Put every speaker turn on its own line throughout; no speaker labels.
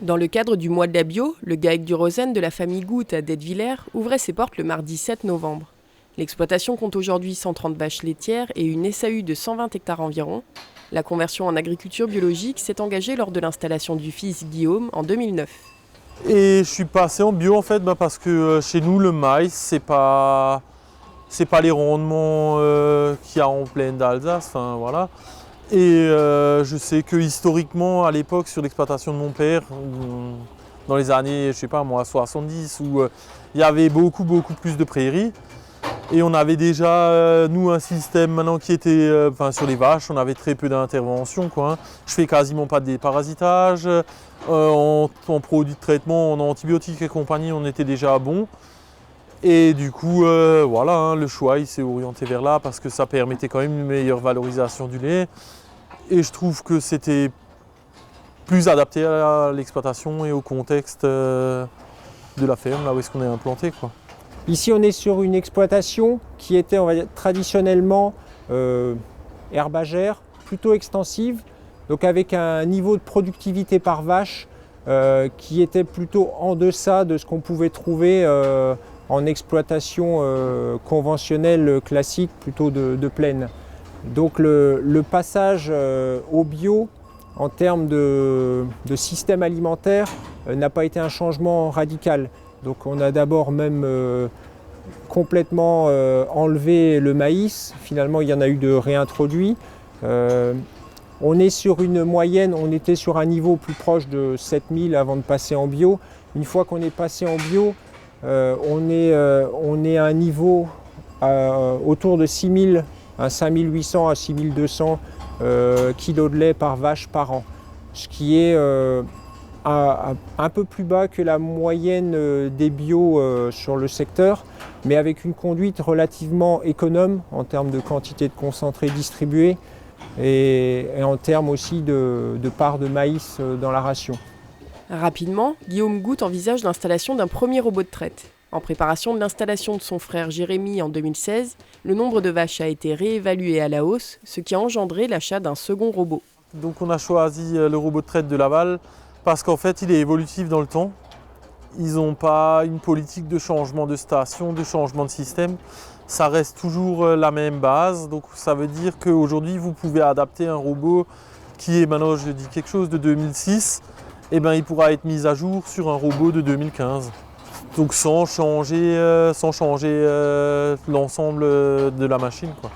Dans le cadre du mois de la bio, le GAEC du Rosen de la famille Goutte à Detwiller ouvrait ses portes le mardi 7 novembre. L'exploitation compte aujourd'hui 130 vaches laitières et une SAU de 120 hectares environ. La conversion en agriculture biologique s'est engagée lors de l'installation du fils Guillaume en 2009.
Et je suis passé en bio en fait parce que chez nous le maïs c'est pas les rendements qu'il y a en plaine d'Alsace, enfin voilà. Et je sais que historiquement, à l'époque, sur l'exploitation de mon père, dans les années, je sais pas moi, 70, où il y avait beaucoup plus de prairies. Et on avait déjà, nous, un système maintenant qui était, sur les vaches, on avait très peu d'intervention, quoi. Je fais quasiment pas de déparasitage. En produits de traitement, en antibiotiques et compagnie, on était déjà bon. Et du coup, voilà, le choix il s'est orienté vers là parce que ça permettait quand même une meilleure valorisation du lait. Et je trouve que c'était plus adapté à l'exploitation et au contexte de la ferme, là où est-ce qu'on est implanté, quoi.
Ici, on est sur une exploitation qui était, on va dire, traditionnellement herbagère, plutôt extensive, donc avec un niveau de productivité par vache qui était plutôt en deçà de ce qu'on pouvait trouver en exploitation conventionnelle classique, plutôt de plaine. Donc le passage au bio en termes de système alimentaire n'a pas été un changement radical. Donc on a d'abord même complètement enlevé le maïs, finalement il y en a eu de réintroduit. On est sur une moyenne, on était sur un niveau plus proche de 7000 avant de passer en bio. Une fois qu'on est passé en bio, on est à un niveau autour de 6000, 5800 à 6200 kilos de lait par vache par an, ce qui est un peu plus bas que la moyenne des bio sur le secteur, mais avec une conduite relativement économe en termes de quantité de concentré distribué et en termes aussi de part de maïs dans la ration.
Rapidement, Guillaume Goutte envisage l'installation d'un premier robot de traite. En préparation de l'installation de son frère Jérémy en 2016, le nombre de vaches a été réévalué à la hausse, ce qui a engendré l'achat d'un second robot.
Donc on a choisi le robot de traite de Laval parce qu'en fait il est évolutif dans le temps. Ils n'ont pas une politique de changement de station, de changement de système. Ça reste toujours la même base. Donc ça veut dire qu'aujourd'hui vous pouvez adapter un robot qui est maintenant, je dis quelque chose, de 2006. Et ben, il pourra être mis à jour sur un robot de 2015. Donc sans changer l'ensemble de la machine, quoi.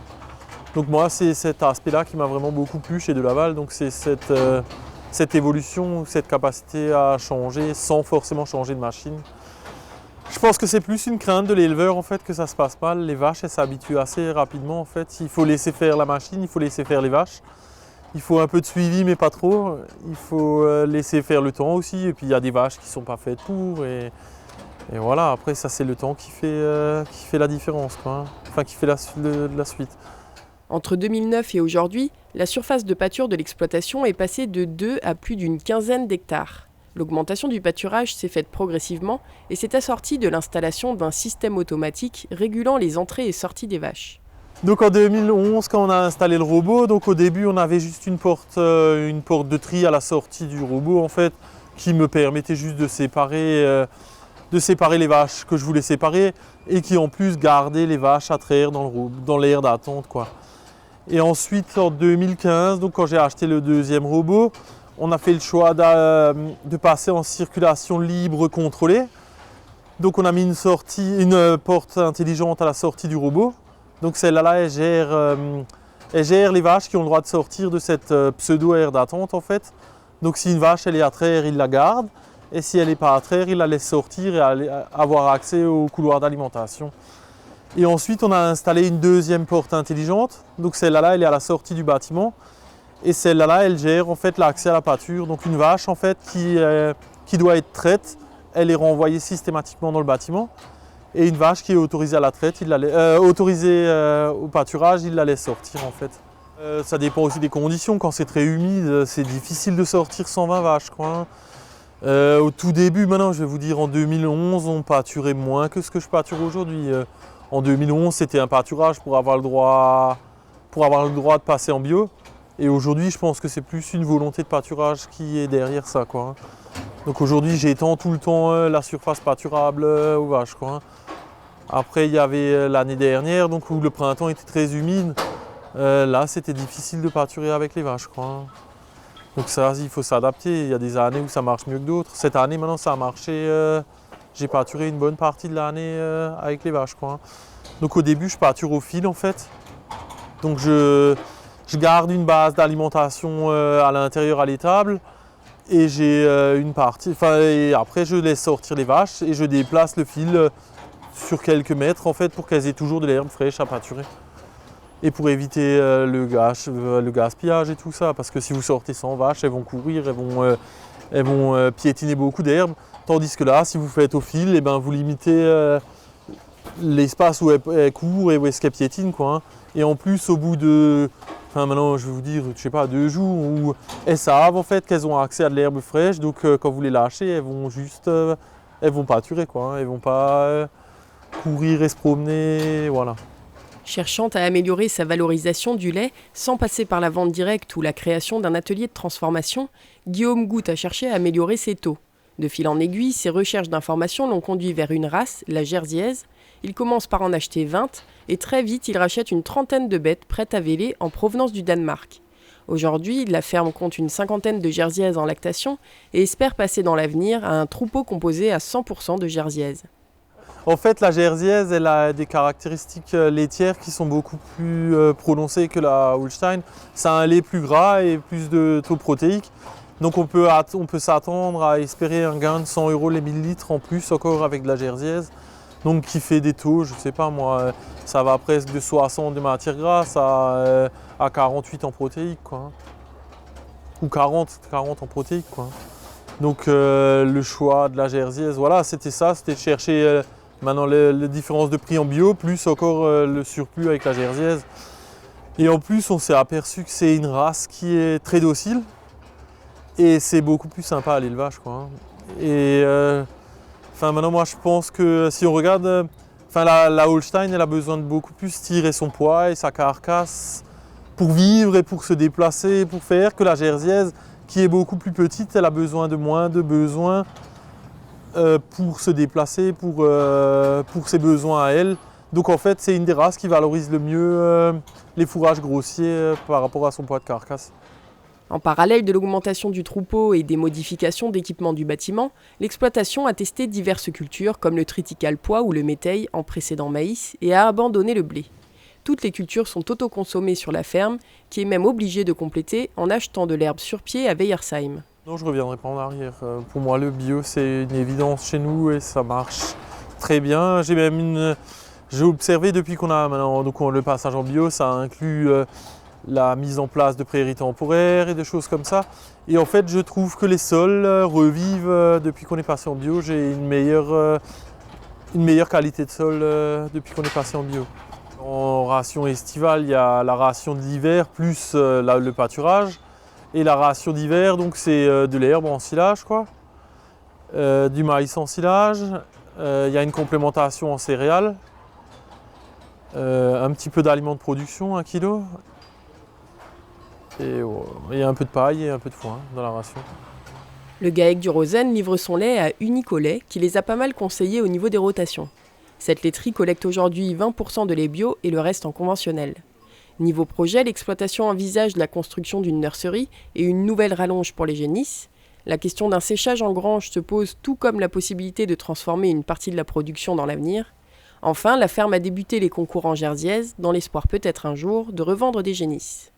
Donc moi c'est cet aspect-là qui m'a vraiment beaucoup plu chez De Laval. Donc c'est cette évolution, cette capacité à changer sans forcément changer de machine. Je pense que c'est plus une crainte de l'éleveur en fait que ça se passe mal. Les vaches elles s'habituent assez rapidement en fait. Il faut laisser faire la machine, il faut laisser faire les vaches. Il faut un peu de suivi mais pas trop. Il faut laisser faire le temps aussi. Et puis il y a des vaches qui ne sont pas faites pour. Et voilà, après ça c'est le temps qui fait la différence, quoi, hein. Enfin qui fait la suite.
Entre 2009 et aujourd'hui, la surface de pâture de l'exploitation est passée de 2 à plus d'une quinzaine d'hectares. L'augmentation du pâturage s'est faite progressivement et s'est assortie de l'installation d'un système automatique régulant les entrées et sorties des vaches.
Donc en 2011, quand on a installé le robot, donc au début on avait juste une porte de tri à la sortie du robot en fait, qui me permettait juste de séparer les vaches que je voulais séparer et qui en plus gardait les vaches à traire dans l'aire d'attente, quoi. Et ensuite en 2015, donc quand j'ai acheté le deuxième robot, on a fait le choix de passer en circulation libre contrôlée. Donc on a mis une porte intelligente à la sortie du robot. Donc celle-là, elle gère les vaches qui ont le droit de sortir de cette pseudo-aire d'attente en fait. Donc si une vache elle est à traire, il la garde. Et si elle n'est pas à traire, il la laisse sortir et avoir accès au couloir d'alimentation. Et ensuite, on a installé une deuxième porte intelligente. Donc celle-là, elle est à la sortie du bâtiment. Et celle-là, elle gère en fait l'accès à la pâture. Donc une vache en fait qui doit être traite, elle est renvoyée systématiquement dans le bâtiment. Et une vache qui est autorisée à la traite, autorisée au pâturage, il la laisse sortir en fait. Ça dépend aussi des conditions. Quand c'est très humide, c'est difficile de sortir 120 vaches, quoi, hein. Au tout début, maintenant je vais vous dire, en 2011, on pâturait moins que ce que je pâture aujourd'hui. En 2011, c'était un pâturage pour avoir le droit de passer en bio. Et aujourd'hui, je pense que c'est plus une volonté de pâturage qui est derrière ça, quoi. Donc aujourd'hui, j'étends tout le temps la surface pâturable aux vaches, quoi. Après, il y avait l'année dernière, donc où le printemps était très humide. Là, c'était difficile de pâturer avec les vaches, quoi. Donc ça, il faut s'adapter. Il y a des années où ça marche mieux que d'autres. Cette année, maintenant, ça a marché. J'ai pâturé une bonne partie de l'année avec les vaches, quoi. Donc au début, je pâture au fil, en fait. Donc je garde une base d'alimentation à l'intérieur à l'étable. Et j'ai une partie, et après je laisse sortir les vaches et je déplace le fil sur quelques mètres en fait pour qu'elles aient toujours de l'herbe fraîche à pâturer. Et pour éviter le gaspillage et tout ça, parce que si vous sortez sans vaches, elles vont courir, elles vont piétiner beaucoup d'herbe. Tandis que là, si vous faites au fil, et ben, vous limitez l'espace où elles courent et où est-ce qu'elles piétinent, quoi, hein. Et en plus, au bout de, maintenant je vais vous dire, je sais pas, 2 jours, où elles savent en fait qu'elles ont accès à de l'herbe fraîche, donc quand vous les lâchez, elles vont juste, elles vont pâturer, quoi, hein. Elles vont pas courir et se promener, voilà.
Cherchant à améliorer sa valorisation du lait sans passer par la vente directe ou la création d'un atelier de transformation, Guillaume Goutte a cherché à améliorer ses taux. De fil en aiguille, ses recherches d'informations l'ont conduit vers une race, la Jersiaise. Il commence par en acheter 20 et très vite il rachète une trentaine de bêtes prêtes à véler en provenance du Danemark. Aujourd'hui, la ferme compte une 50aine de Jersiaises en lactation et espère passer dans l'avenir à un troupeau composé à 100% de Jersiaises.
En fait, la Jersiaise, elle a des caractéristiques laitières qui sont beaucoup plus prononcées que la Holstein. Ça a un lait plus gras et plus de taux protéique. Donc on peut s'attendre à espérer un gain de 100 € les millilitres en plus encore avec de la Jersiaise. Donc qui fait des taux, je sais pas moi, ça va presque de 60 de matière grasse à 48 en protéique, quoi. Ou 40 en protéique, quoi. Donc le choix de la Jersiaise, voilà, c'était ça, c'était de chercher maintenant les différences de prix en bio, plus encore le surplus avec la Jersiaise. Et en plus, on s'est aperçu que c'est une race qui est très docile et c'est beaucoup plus sympa à l'élevage, quoi. Et maintenant, moi, je pense que si on regarde, la Holstein, elle a besoin de beaucoup plus tirer son poids et sa carcasse pour vivre et pour se déplacer, pour faire que la Jersiaise, qui est beaucoup plus petite, elle a besoin de moins de besoins pour se déplacer, pour ses besoins à elle. Donc en fait, c'est une des races qui valorise le mieux les fourrages grossiers par rapport à son poids de carcasse.
En parallèle de l'augmentation du troupeau et des modifications d'équipement du bâtiment, l'exploitation a testé diverses cultures comme le triticale pois ou le métail en précédent maïs et a abandonné le blé. Toutes les cultures sont autoconsommées sur la ferme, qui est même obligée de compléter en achetant de l'herbe sur pied à Weiersheim.
Non, je ne reviendrai pas en arrière. Pour moi, le bio, c'est une évidence chez nous et ça marche très bien. J'ai observé depuis qu'on a maintenant donc le passage en bio, ça inclut la mise en place de prairies temporaires et des choses comme ça. Et en fait, je trouve que les sols revivent depuis qu'on est passé en bio. J'ai une meilleure qualité de sol depuis qu'on est passé en bio. En ration estivale, il y a la ration de l'hiver plus le pâturage. Et la ration d'hiver, donc c'est de l'herbe en silage, quoi. Du maïs en silage. Il y a une complémentation en céréales. Un petit peu d'aliments de production, 1 kg. Et il y a un peu de paille et un peu de foin dans la ration.
Le GAEC du Rosen livre son lait à Unicolet, qui les a pas mal conseillés au niveau des rotations. Cette laiterie collecte aujourd'hui 20% de lait bio et le reste en conventionnel. Niveau projet, l'exploitation envisage la construction d'une nurserie et une nouvelle rallonge pour les génisses. La question d'un séchage en grange se pose, tout comme la possibilité de transformer une partie de la production dans l'avenir. Enfin, la ferme a débuté les concours en Jersiaise, dans l'espoir peut-être un jour de revendre des génisses.